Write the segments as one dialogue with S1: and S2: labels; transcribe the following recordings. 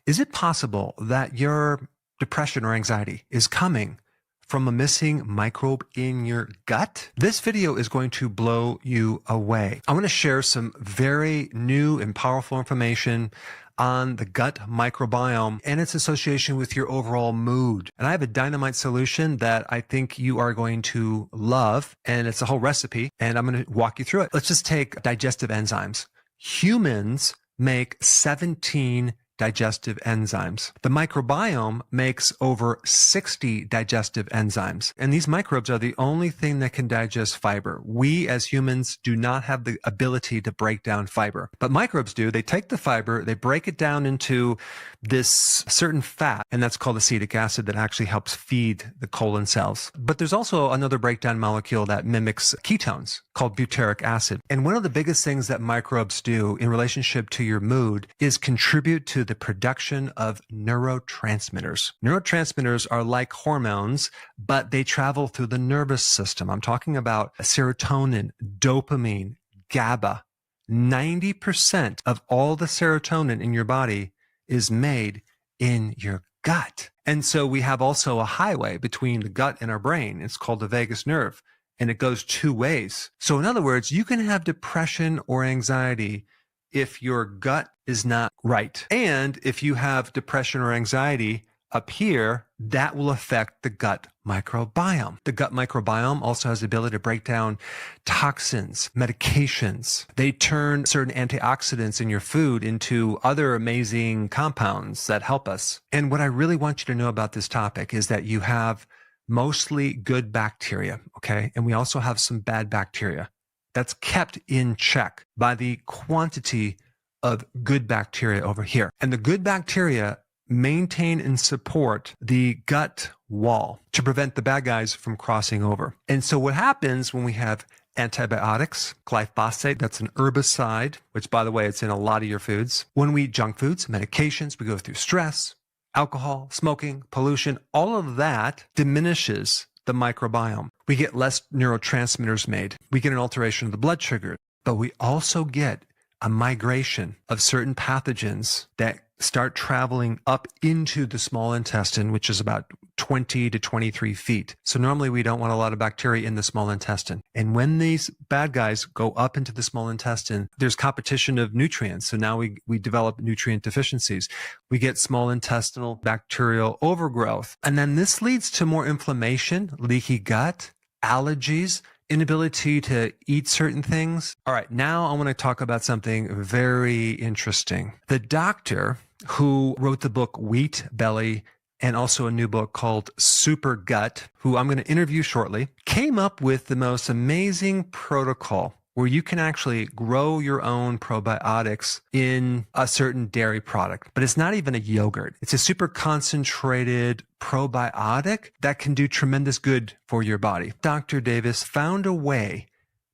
S1: Is it possible that your depression or anxiety is coming from a missing microbe in your gut? This video is going to blow you away. I want to share some very new and powerful information on the gut microbiome and its association with your overall mood. And I have a dynamite solution that I think you are going to love, and it's a whole recipe, and I'm going to walk you through it. Let's just take digestive enzymes. Humans make 17 digestive enzymes. The microbiome makes over 60 digestive enzymes. And these microbes are the only thing that can digest fiber. We as humans do not have the ability to break down fiber. But microbes do. They take the fiber, they break it down into this certain fat, and that's called acetic acid that actually helps feed the colon cells. But there's also another breakdown molecule that mimics ketones called butyric acid. And one of the biggest things that microbes do in relationship to your mood is contribute to the production of neurotransmitters. Neurotransmitters are like hormones, but they travel through the nervous system. I'm talking about serotonin, dopamine, GABA. 90% of all the serotonin in your body is made in your gut. And so we have also a highway between the gut and our brain. It's called the vagus nerve, and it goes two ways. So in other words, you can have depression or anxiety if your gut is not right. And if you have depression or anxiety up here, that will affect the gut microbiome. The gut microbiome also has the ability to break down toxins, medications. They turn certain antioxidants in your food into other amazing compounds that help us. And what I really want you to know about this topic is that you have mostly good bacteria, okay? And we also have some bad bacteria. That's kept in check by the quantity of good bacteria over here. And the good bacteria maintain and support the gut wall to prevent the bad guys from crossing over. And so what happens when we have antibiotics, glyphosate, that's an herbicide, which by the way, it's in a lot of your foods. When we eat junk foods, medications, we go through stress, alcohol, smoking, pollution, all of that diminishes the microbiome. We get less neurotransmitters made. We get an alteration of the blood sugar, but we also get a migration of certain pathogens that start traveling up into the small intestine, which is about 20 to 23 feet. So normally we don't want a lot of bacteria in the small intestine. And when these bad guys go up into the small intestine, there's competition of nutrients. So now we develop nutrient deficiencies. We get small intestinal bacterial overgrowth. And then this leads to more inflammation, leaky gut, allergies, inability to eat certain things. All right, now I want to talk about something very interesting. The doctor who wrote the book Wheat Belly and also a new book called Super Gut, who I'm going to interview shortly, came up with the most amazing protocol where you can actually grow your own probiotics in a certain dairy product. But it's not even a yogurt. It's a super concentrated probiotic that can do tremendous good for your body. Dr. Davis found a way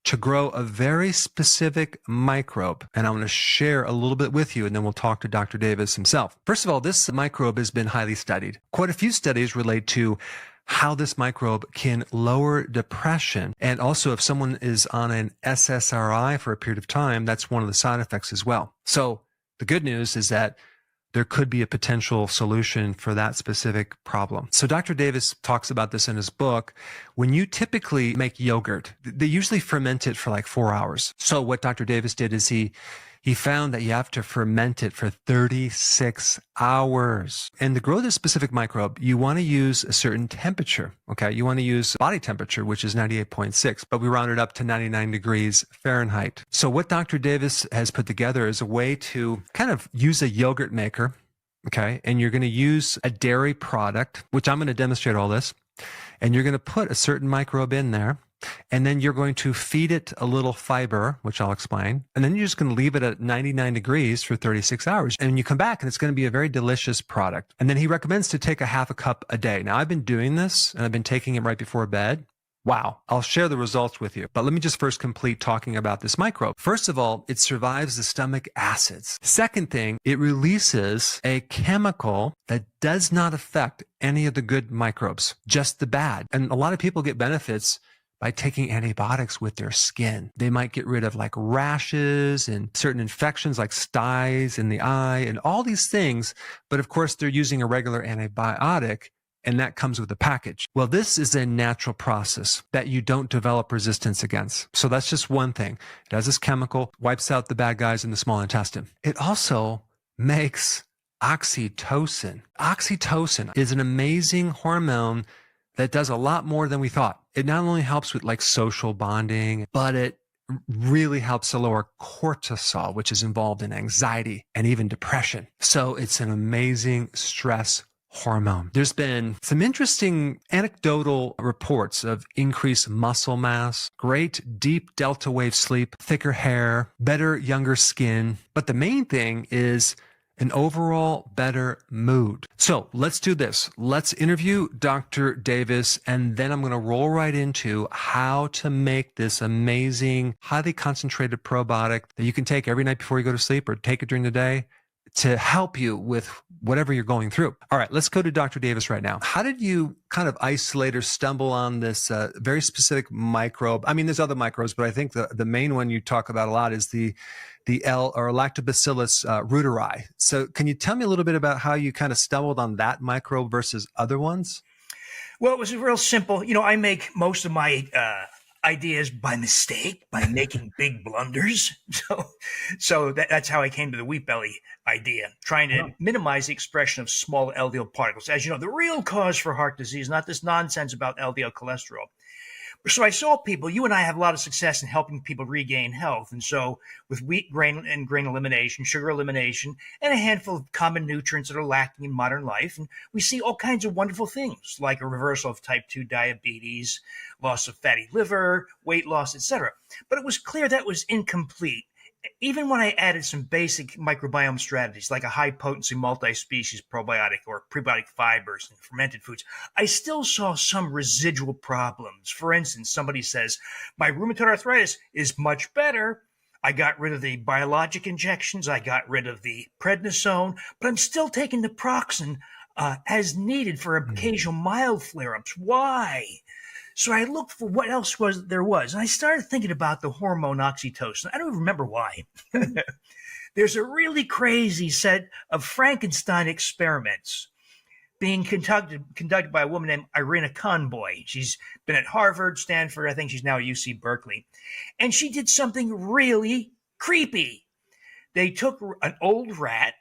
S1: to grow a very specific microbe, and I'm going to share a little bit with you, and then we'll talk to Dr. Davis himself. First of all, this microbe has been highly studied. Quite a few studies relate to how this microbe can lower depression. And also if someone is on an SSRI for a period of time, that's one of the side effects as well. So the good news is that there could be a potential solution for that specific problem. So Dr. Davis talks about this in his book. When you typically make yogurt, they usually ferment it for like 4 hours. So what Dr. Davis did is he found that you have to ferment it for 36 hours. And to grow this specific microbe, you want to use a certain temperature, okay? You want to use body temperature, which is 98.6, but we round it up to 99 degrees Fahrenheit. So what Dr. Davis has put together is a way to kind of use a yogurt maker, okay? And you're going to use a dairy product, which I'm going to demonstrate all this, and you're going to put a certain microbe in there. And then you're going to feed it a little fiber, which I'll explain. And then you're just going to leave it at 99 degrees for 36 hours. And you come back and it's going to be a very delicious product. And then he recommends to take a half a cup a day. Now I've been doing this and I've been taking it right before bed. Wow. I'll share the results with you. But let me just first complete talking about this microbe. First of all, it survives the stomach acids. Second thing, it releases a chemical that does not affect any of the good microbes, just the bad. And a lot of people get benefits by taking antibiotics with their skin. They might get rid of like rashes and certain infections like styes in the eye and all these things. But of course, they're using a regular antibiotic, and that comes with a package. Well, this is a natural process that you don't develop resistance against. So that's just one thing. It has this chemical, wipes out the bad guys in the small intestine. It also makes oxytocin. Oxytocin is an amazing hormone that does a lot more than we thought. It not only helps with like social bonding, but it really helps to lower cortisol, which is involved in anxiety and even depression. So it's an amazing stress hormone. There's been some interesting anecdotal reports of increased muscle mass, great deep delta wave sleep, thicker hair, better younger skin. But the main thing is an overall better mood. So let's do this. Let's interview Dr. Davis, and then I'm going to roll right into how to make this amazing, highly concentrated probiotic that you can take every night before you go to sleep or take it during the day to help you with whatever you're going through. All right, let's go to Dr. Davis right now. How did you kind of isolate or stumble on this very specific microbe? I mean, there's other microbes, but I think the main one you talk about a lot is the L or Lactobacillus reuteri. So can you tell me a little bit about how you kind of stumbled on that microbe versus other ones?
S2: Well, it was real simple. I make most of my ideas by mistake, by making big blunders. So that's how I came to the wheat belly idea, trying to minimize the expression of small LDL particles. As you know, the real cause for heart disease, not this nonsense about LDL cholesterol. So I saw people, you and I have a lot of success in helping people regain health. And so with wheat, grain, and grain elimination, sugar elimination, and a handful of common nutrients that are lacking in modern life, and we see all kinds of wonderful things like a reversal of type 2 diabetes, loss of fatty liver, weight loss, etc. But it was clear that was incomplete. Even when I added some basic microbiome strategies like a high-potency multi-species probiotic or prebiotic fibers and fermented foods, I still saw some residual problems. For instance, somebody says, my rheumatoid arthritis is much better. I got rid of the biologic injections. I got rid of the prednisone, but I'm still taking naproxen as needed for occasional mild flare-ups. Why? So I looked for what else there was, and I started thinking about the hormone oxytocin. I don't even remember why. There's a really crazy set of Frankenstein experiments being conducted by a woman named Irina Conboy. She's been at Harvard, Stanford. I think she's now at UC Berkeley. And she did something really creepy. They took an old rat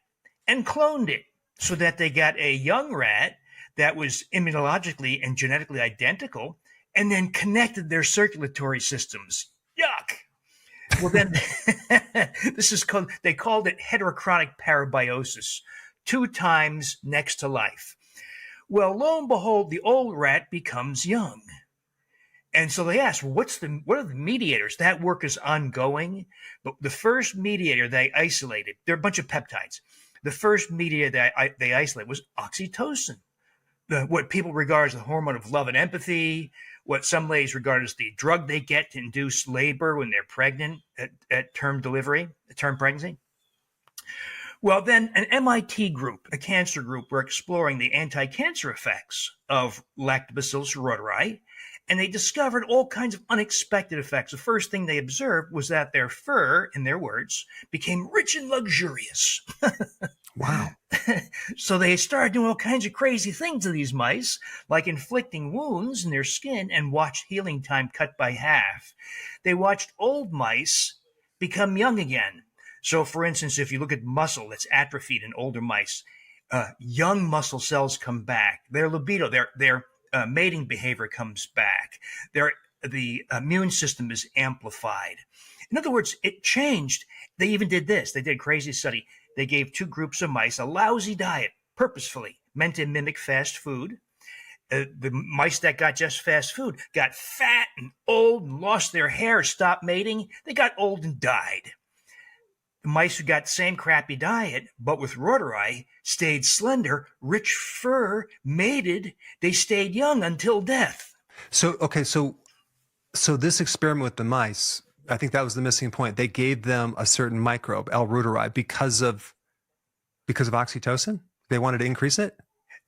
S2: and cloned it so that they got a young rat that was immunologically and genetically identical, and then connected their circulatory systems. Yuck. Well, then they called it heterochronic parabiosis, 2 times next to life. Well, lo and behold, the old rat becomes young. And so they asked, well, what are the mediators? That work is ongoing. But the first mediator they isolated, there are a bunch of peptides. The first mediator that they isolated was oxytocin, what people regard as the hormone of love and empathy, what some ladies regard as the drug they get to induce labor when they're pregnant at term pregnancy. Well, then an MIT group, a cancer group, were exploring the anti-cancer effects of Lactobacillus reuteri, and they discovered all kinds of unexpected effects. The first thing they observed was that their fur, in their words, became rich and luxurious.
S1: Wow.
S2: So they started doing all kinds of crazy things to these mice, like inflicting wounds in their skin, and watched healing time cut by half. They watched old mice become young again. So, for instance, if you look at muscle that's atrophied in older mice, young muscle cells come back. Their libido, their mating behavior comes back. The immune system is amplified. In other words, it changed. They even did this. They did a crazy study. They gave 2 groups of mice a lousy diet, purposefully, meant to mimic fast food. The mice that got just fast food got fat and old and lost their hair, stopped mating. They got old and died. The mice who got the same crappy diet, but with reuteri, stayed slender, rich fur, mated. They stayed young until death.
S1: So this experiment with the mice, I think that was the missing point. They gave them a certain microbe, L. reuteri, because of oxytocin. They wanted to increase it.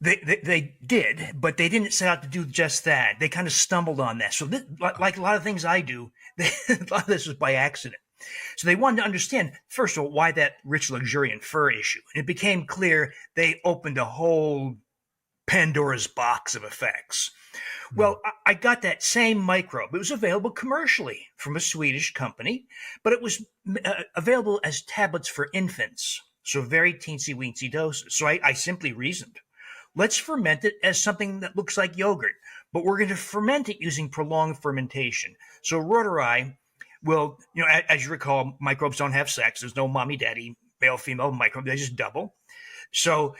S2: They did, but they didn't set out to do just that. They kind of stumbled on that. So like a lot of things I do, a lot of this was by accident. So they wanted to understand, first of all, why that rich, luxuriant fur issue. And it became clear they opened a whole Pandora's box of effects. Well, I got that same microbe. It was available commercially from a Swedish company, but it was available as tablets for infants. So very teensy-weensy doses. So I simply reasoned, let's ferment it as something that looks like yogurt, but we're going to ferment it using prolonged fermentation. So Reuteri will, as you recall, microbes don't have sex. There's no mommy, daddy, male, female microbe. They just double. So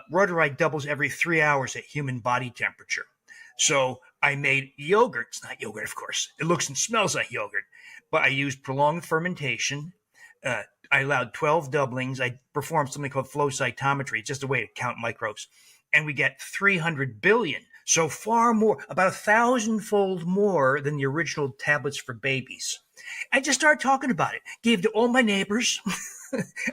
S2: Reuteri doubles every 3 hours at human body temperature. So I made yogurt. It's not yogurt, of course. It looks and smells like yogurt, but I used prolonged fermentation. I allowed 12 doublings. I performed something called flow cytometry, just a way to count microbes. And we get 300 billion. So far more, about 1,000-fold more than the original tablets for babies. I just started talking about it. Gave to all my neighbors.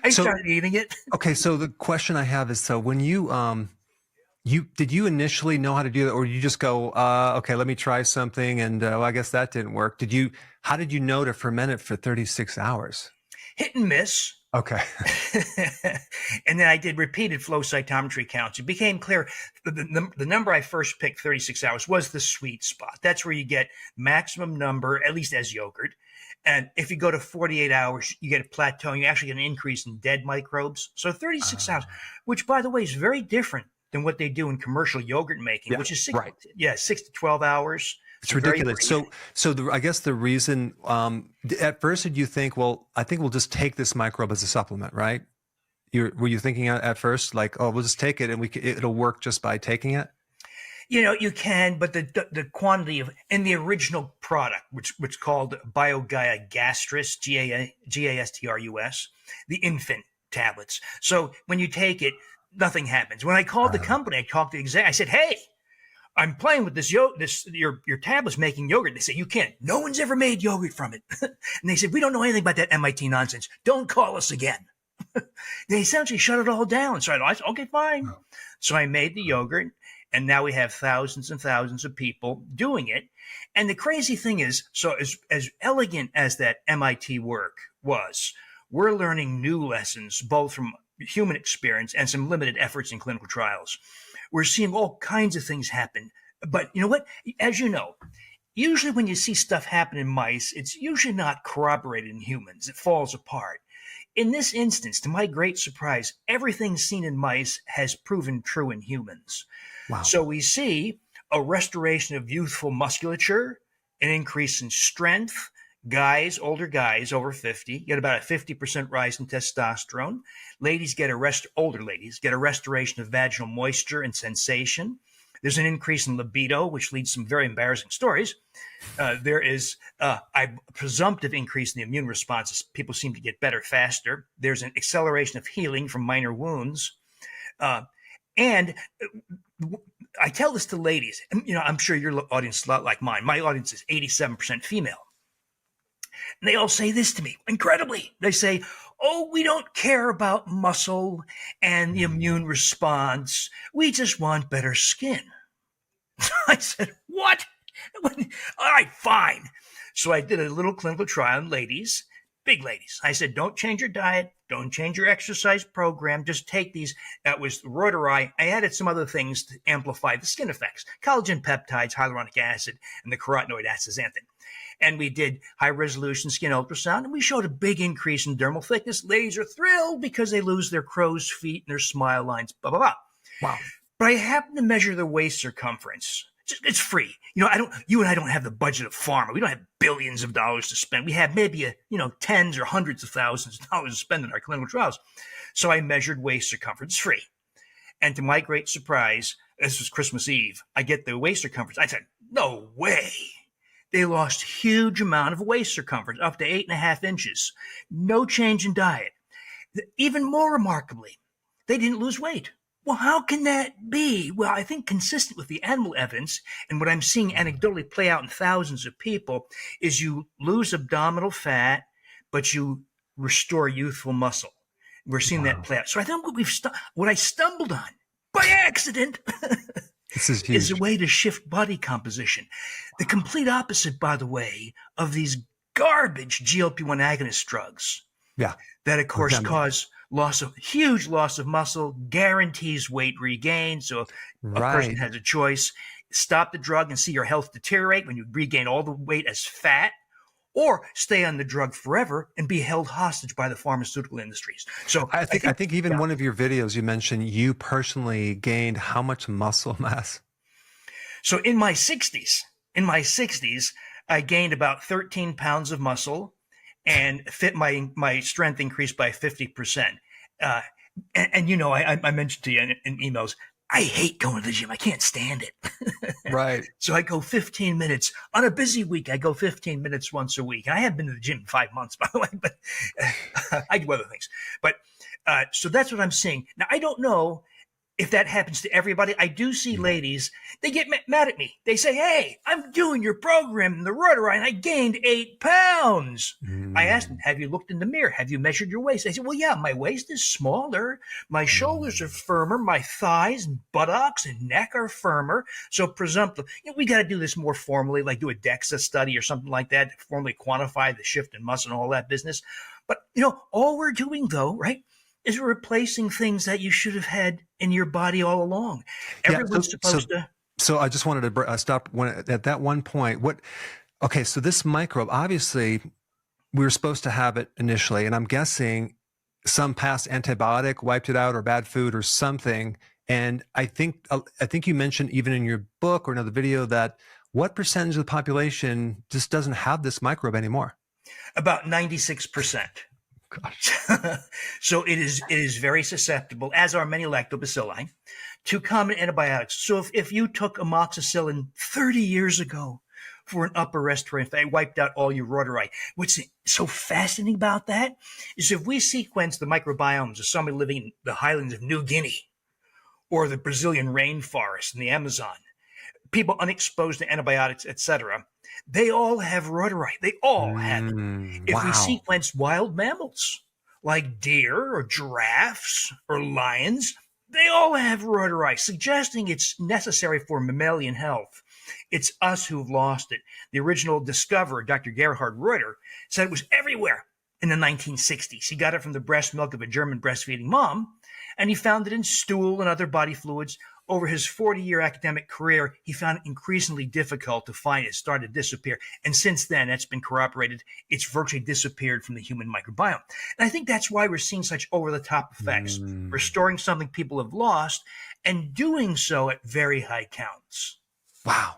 S2: I started eating it.
S1: Okay, so the question I have is, so when did you initially know how to do that, or you just go, okay, let me try something, and well, I guess that didn't work. How did you know to ferment it for 36 hours?
S2: Hit and miss.
S1: Okay.
S2: And then I did repeated flow cytometry counts. It became clear the number I first picked, 36 hours, was the sweet spot. That's where you get maximum number, at least as yogurt. And if you go to 48 hours, you get a plateau. You actually get an increase in dead microbes. So 36 hours, which, by the way, is very different than what they do in commercial yogurt making, which is 6 to 12 hours.
S1: It's ridiculous. I guess the reason, at first did you think, well, I think we'll just take this microbe as a supplement, right? Were you thinking at first like, oh, we'll just take it and it'll work just by taking it?
S2: You can, but the quantity in the original product, which called BioGaia Gastrus, Gastrus, the infant tablets. So when you take it, nothing happens. When I called the company, I talked to the exec. I said, hey, I'm playing with your tablet's making yogurt. They say, you can't. No one's ever made yogurt from it. And they said, we don't know anything about that MIT nonsense. Don't call us again. They essentially shut it all down. So I said, okay, fine. Oh. So I made the yogurt, and now we have thousands and thousands of people doing it. And the crazy thing is, so as elegant as that MIT work was, we're learning new lessons, both from human experience and some limited efforts in clinical trials. We're seeing all kinds of things happen. But you know what? As you know, usually when you see stuff happen in mice, it's usually not corroborated in humans. It falls apart. In this instance, to my great surprise, everything seen in mice has proven true in humans. Wow. So we see a restoration of youthful musculature, an increase in strength. Guys, older guys over 50, get about a 50% rise in testosterone. Older ladies get a restoration of vaginal moisture and sensation. There's an increase in libido, which leads to some very embarrassing stories. There is a presumptive increase in the immune responses. People seem to get better faster. There's an acceleration of healing from minor wounds. And I tell this to ladies. I'm sure your audience is a lot like mine. My audience is 87% female. And they all say this to me, incredibly. They say, oh, we don't care about muscle and the immune response. We just want better skin. I said, what? All right, fine. So I did a little clinical trial on ladies, big ladies. I said, don't change your diet. Don't change your exercise program. Just take these. That was Reuteri. I added some other things to amplify the skin effects. Collagen peptides, hyaluronic acid, and the carotenoid astaxanthin. And we did high-resolution skin ultrasound, and we showed a big increase in dermal thickness. Ladies are thrilled because they lose their crow's feet and their smile lines, blah, blah, blah. Wow. But I happen to measure the waist circumference. It's free. You and I don't have the budget of pharma. We don't have billions of dollars to spend. We have maybe tens or hundreds of thousands of dollars to spend in our clinical trials. So I measured waist circumference. It's free. And to my great surprise, this was Christmas Eve, I get the waist circumference. I said, no way. They lost huge amount of waist circumference, up to 8.5 inches. No change in diet. Even more remarkably, they didn't lose weight. Well, how can that be? Well, I think consistent with the animal evidence and what I'm seeing anecdotally play out in thousands of people is you lose abdominal fat, but you restore youthful muscle. We're seeing that play out. So I think what I stumbled on, by by accident,
S1: This is huge.
S2: is a way to shift body composition. The complete opposite, by the way, of these garbage GLP-1 agonist drugs
S1: Yeah.
S2: that, of course,
S1: Ozempic.
S2: cause huge loss of muscle, guarantees weight regain. So a person
S1: Right.
S2: has a choice: stop the drug and see your health deteriorate when you regain all the weight as fat, or stay on the drug forever and be held hostage by the pharmaceutical industries. So
S1: I think even
S2: yeah.
S1: one of your videos you mentioned you personally gained how much muscle mass?
S2: So in my 60s, I gained about 13 pounds of muscle, and my strength increased by 50%. And you know, I mentioned to you in emails, I hate going to the gym. I can't stand it.
S1: Right.
S2: So I go 15 minutes. On a busy week, I go 15 minutes once a week. And I have been to the gym in 5 months, by the way, but I do other things. But so that's what I'm seeing. Now, I don't know if that happens to everybody. I do see ladies, they get mad at me. They say, hey, I'm doing your program in the Reuteri and I gained 8 pounds. I asked them, have you looked in the mirror? Have you measured your waist? They said, well, yeah, my waist is smaller. My shoulders are firmer. My thighs and buttocks and neck are firmer. So presumptive, we got to do this more formally, like do a DEXA study or something like that to formally quantify the shift in muscle and all that business. But, all we're doing, though, right, is replacing things that you should have had in your body all along. Everyone's supposed to.
S1: So I just wanted to stop at that one point. Okay, so this microbe, obviously, we were supposed to have it initially, and I'm guessing some past antibiotic wiped it out, or bad food or something. And I think you mentioned even in your book or another video that what percentage of the population just doesn't have this microbe anymore?
S2: About 96%.
S1: Gosh.
S2: So it is very susceptible, as are many lactobacilli, to common antibiotics. So if you took amoxicillin 30 years ago for an upper respiratory infection, it wiped out all your Reuteri. What's so fascinating about that is if we sequence the microbiomes of somebody living in the highlands of New Guinea or the Brazilian rainforest and the Amazon, people unexposed to antibiotics, etc., they all have Reuteri. They all have it. If we sequence wild mammals like deer or giraffes or lions, they all have Reuteri, suggesting it's necessary for mammalian health. It's us who've lost it. The original discoverer, Dr. Gerhard Reuter, said it was everywhere in the 1960s. He got it from the breast milk of a German breastfeeding mom, and he found it in stool and other body fluids. Over his 40-year academic career, he found it increasingly difficult to find it. Started to disappear. And since then, that's been corroborated. It's virtually disappeared from the human microbiome. And I think that's why we're seeing such over-the-top effects, restoring something people have lost and doing so at very high counts.
S1: Wow.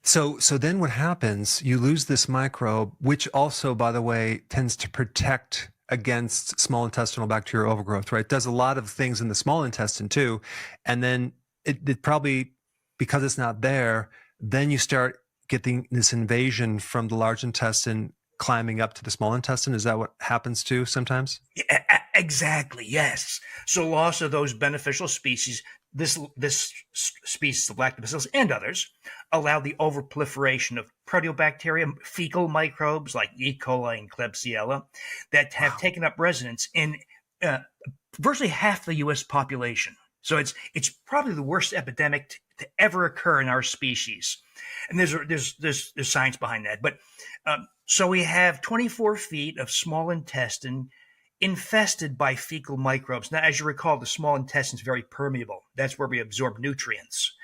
S1: So then what happens, you lose this microbe, which also, by the way, tends to protect against small intestinal bacterial overgrowth, right? It does a lot of things in the small intestine too. And then it probably, because it's not there, then you start getting this invasion from the large intestine climbing up to the small intestine. Is that what happens too sometimes?
S2: Yeah, exactly, yes. So loss of those beneficial species, this species of lactobacillus and others, allow the overproliferation of proteobacteria, fecal microbes like E. coli and Klebsiella that have taken up residence in virtually half the U.S. population. So it's probably the worst epidemic to ever occur in our species. And there's science behind that. But so we have 24 feet of small intestine infested by fecal microbes. Now, as you recall, the small intestine is very permeable. That's where we absorb nutrients.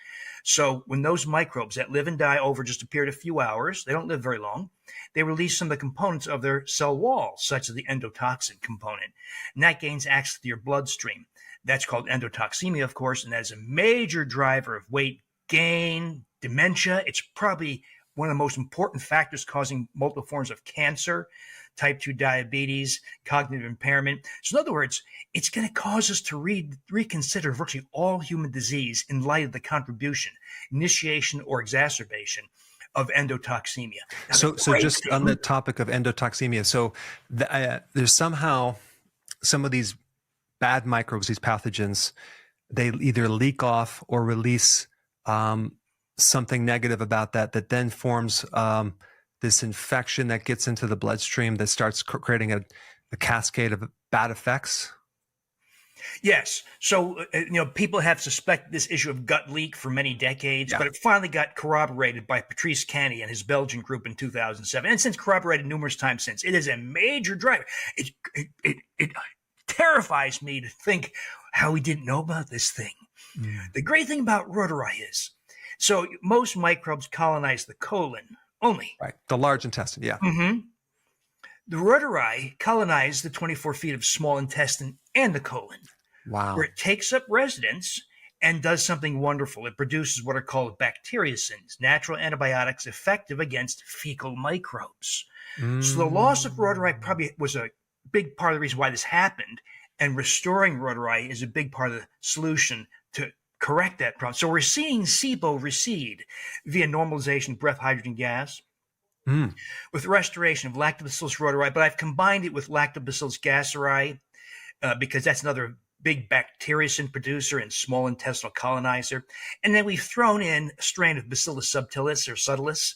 S2: So when those microbes that live and die over just a period of few hours, they don't live very long, they release some of the components of their cell wall, such as the endotoxin component. And that gains access to your bloodstream. That's called endotoxemia, of course, and that is a major driver of weight gain, dementia. It's probably one of the most important factors causing multiple forms of cancer, type 2 diabetes, cognitive impairment. So in other words, it's going to cause us to reconsider virtually all human disease in light of the contribution, initiation, or exacerbation of endotoxemia. Now,
S1: So just on the topic of endotoxemia, so there's somehow some of these bad microbes, these pathogens, they either leak off or release something negative about that then forms this infection that gets into the bloodstream that starts creating a cascade of bad effects.
S2: Yes. So, people have suspected this issue of gut leak for many decades,
S1: Yeah.
S2: but it finally got corroborated by Patrice Canny and his Belgian group in 2007. And since corroborated numerous times since, it is a major driver. It terrifies me to think how we didn't know about this thing. The great thing about Reuteri is, so most microbes colonize the colon only.
S1: Right. The large intestine. Yeah.
S2: Mm-hmm. The Reuteri colonize the 24 feet of small intestine and the colon,
S1: Wow.
S2: where it takes up residence and does something wonderful. It produces what are called bacteriocins, natural antibiotics effective against fecal microbes. So the loss of Reuteri probably was a big part of the reason why this happened, and restoring Reuteri is a big part of the solution to correct that problem. So we're seeing SIBO recede via normalization of breath hydrogen gas, with restoration of Lactobacillus reuteri, but I've combined it with Lactobacillus gasseri because that's another big bacteriocin producer and small intestinal colonizer. And then we've thrown in a strain of Bacillus subtilis or subtilis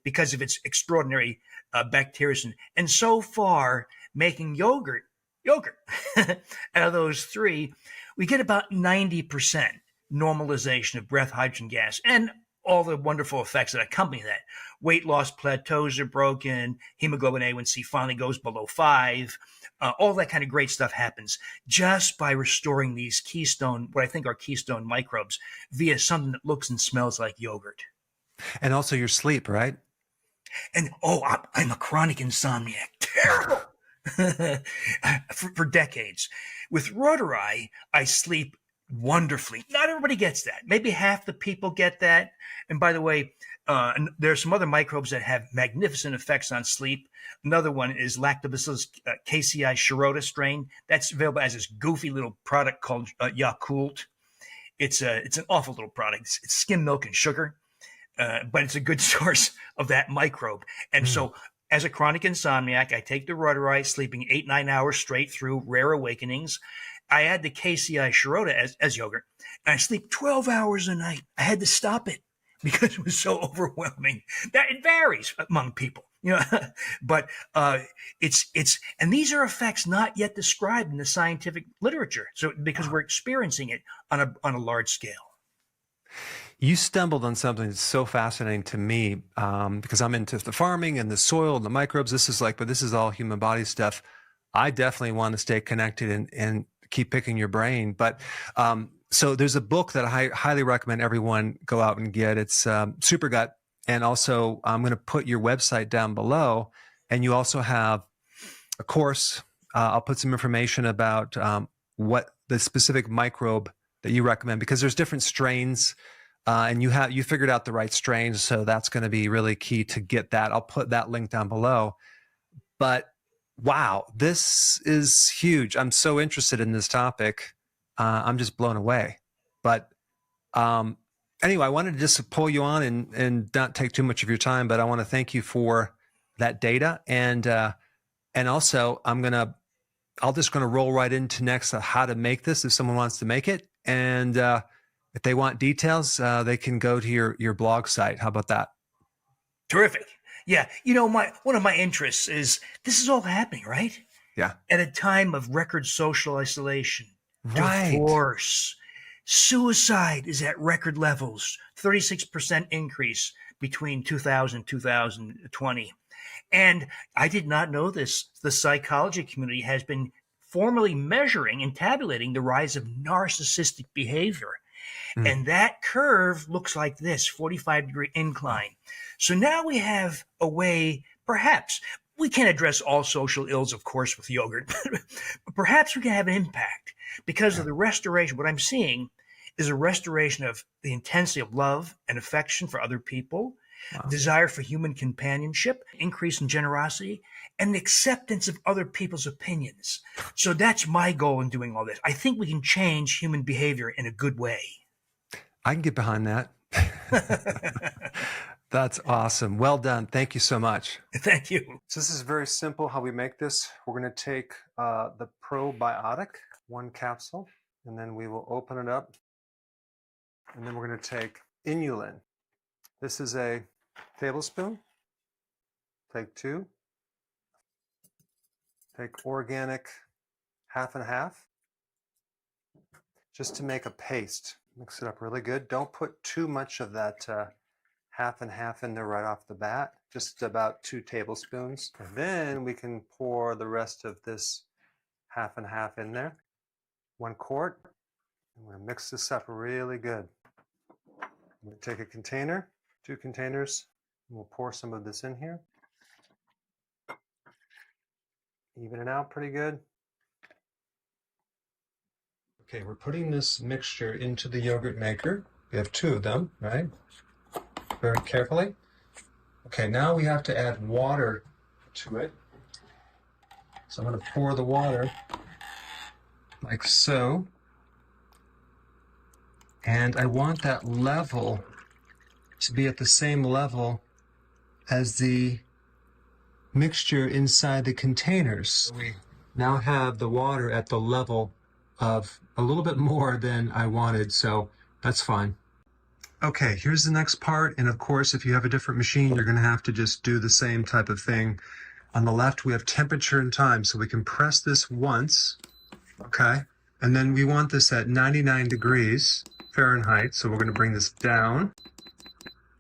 S2: because of its extraordinary bacteriocin. And so far, making yogurt out of those three, we get about 90% normalization of breath hydrogen gas and all the wonderful effects that accompany that. Weight loss plateaus are broken. Hemoglobin A1C finally goes below 5. All that kind of great stuff happens just by restoring these what I think are keystone microbes via something that looks and smells like yogurt.
S1: And also your sleep, right?
S2: And I'm a chronic insomniac. Terrible. for decades. With Reuteri, I sleep wonderfully. Not everybody gets that. Maybe half the people get that. And by the way, there are some other microbes that have magnificent effects on sleep. Another one is Lactobacillus casei shirota strain. That's available as this goofy little product called Yakult. It's an awful little product. It's skim milk and sugar, but it's a good source of that microbe. And so as a chronic insomniac, I take the Reuteri, sleeping 8-9 hours straight through rare awakenings. I add the casei shirota as yogurt, and I sleep 12 hours a night. I had to stop it because it was so overwhelming. That it varies among people, but and these are effects not yet described in the scientific literature. So because we're experiencing it on a large scale.
S1: You stumbled on something that's so fascinating to me because I'm into the farming and the soil and the microbes. This is all human body stuff. I definitely want to stay connected and keep picking your brain. But so there's a book that I highly recommend everyone go out and get. It's Super Gut. And also I'm going to put your website down below. And you also have a course. I'll put some information about what the specific microbe that you recommend, because there's different strains. And you figured out the right strains, so that's going to be really key to get that. I'll put that link down below. But wow, this is huge. I'm so interested in this topic. I'm just blown away. But anyway, I wanted to just pull you on and not take too much of your time. But I want to thank you for that data, and also I'm just going to roll right into next how to make this if someone wants to make it, and if they want details, they can go to your blog site. How about that?
S2: Terrific. Yeah. One of my interests is this is all happening, right?
S1: Yeah.
S2: At a time of record social isolation,
S1: Right.
S2: divorce, suicide is at record levels, 36% increase between 2000 and 2020. And I did not know this. The psychology community has been formally measuring and tabulating the rise of narcissistic behavior. And that curve looks like this, 45-degree incline. So now we have a way, perhaps, we can't address all social ills, of course, with yogurt, but perhaps we can have an impact because of the restoration. What I'm seeing is a restoration of the intensity of love and affection for other people, desire for human companionship, increase in generosity, and acceptance of other people's opinions. So that's my goal in doing all this. I think we can change human behavior in a good way.
S1: I can get behind that. That's awesome. Well done. Thank you so much.
S2: Thank you.
S1: So this is very simple how we make this. We're going to take the probiotic, 1 capsule, and then we will open it up. And then we're going to take inulin. This is a tablespoon. Take 2. Take organic, half and half. just to make a paste. Mix it up really good. Don't put too much of that half and half in there right off the bat, just about 2 tablespoons. And then we can pour the rest of this half and half in there. 1 quart. I'm going to mix this up really good. I'm going to take a container, 2 containers, and we'll pour some of this in here. Even it out pretty good. Okay, we're putting this mixture into the yogurt maker. We have 2 of them, right? Very carefully. Okay, now we have to add water to it. So I'm going to pour the water like so. And I want that level to be at the same level as the mixture inside the containers. We now have the water at the level of a little bit more than I wanted, so that's fine. Okay, here's the next part, and of course, if you have a different machine, you're going to have to just do the same type of thing. On the left, we have temperature and time, so we can press this once, okay? And then we want this at 99 degrees Fahrenheit, so we're going to bring this down,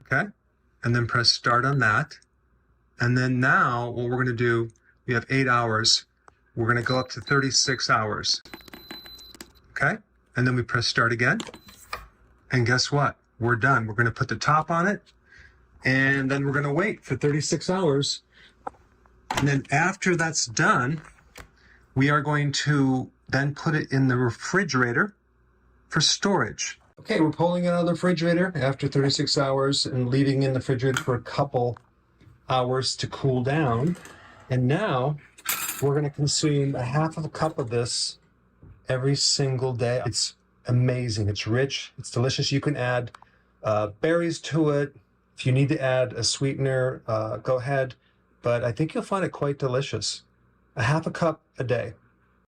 S1: okay? And then press start on that. And then now, what we're going to do, we have 8 hours. We're going to go up to 36 hours, okay? And then we press start again. And guess what? We're done. We're going to put the top on it, and then we're going to wait for 36 hours. And then after that's done, we are going to then put it in the refrigerator for storage. Okay, we're pulling it out of the refrigerator after 36 hours and leaving it in the refrigerator for a couple hours to cool down. And now we're going to consume a half of a cup of this every single day. It's amazing. It's rich. It's delicious. You can add berries to it. If you need to add a sweetener, go ahead. But I think you'll find it quite delicious. A half a cup a day.